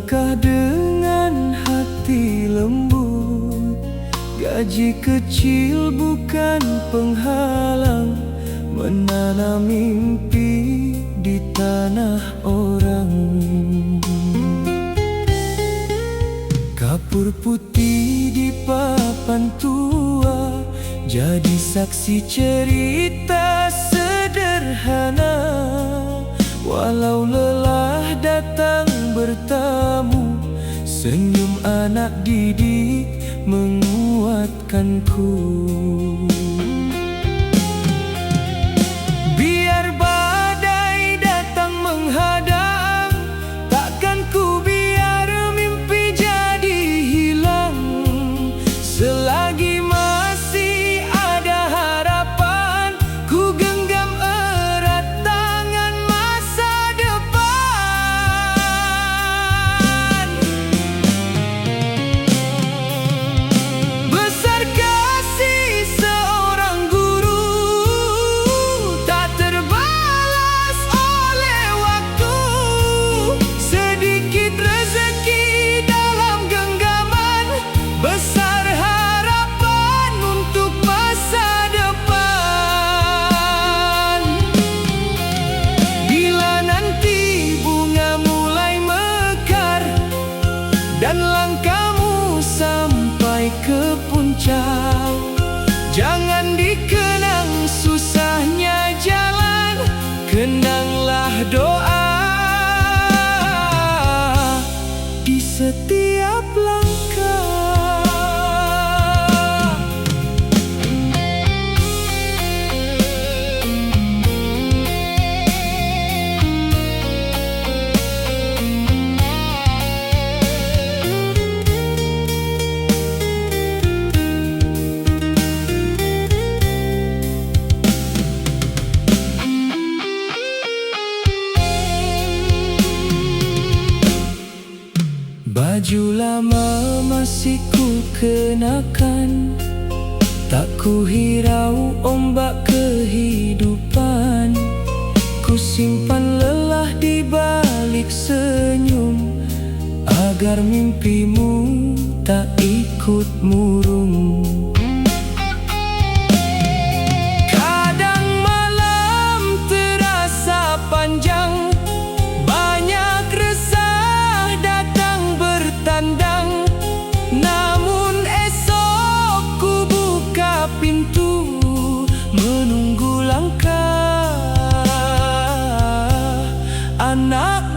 Melangkah dengan hati lembut, gaji kecil bukan penghalang menanam mimpi di tanah orang. Kapur putih di papan tua jadi saksi cerita sederhana. Walau lelah datang bertamu, senyum anak didik menguatkanku. Biar badai datang menghadang, takkan ku biar mimpi jadi hilang. Selagi masih ada harapan, ku genggam erat tangan masa depan. Besar kasih seorang guru, tak terbalas oleh waktu. Sedikit rezeki dalam genggaman, besar harapan untuk masa depan. Bila nanti bunga mulai mekar dan langkahmu sampai ke puncak, jangan dikenang susahnya jalan, kenanglah doa di setiap langkah. Baju lama masih ku kenakan, tak ku hirau ombak kehidupan. Ku simpan lelah di balik senyum, agar mimpimu tak ikut murung. Kadang malam terasa panjang, banyak resah datang bertandang. Namun esok ku buka pintu, menunggu langkah anak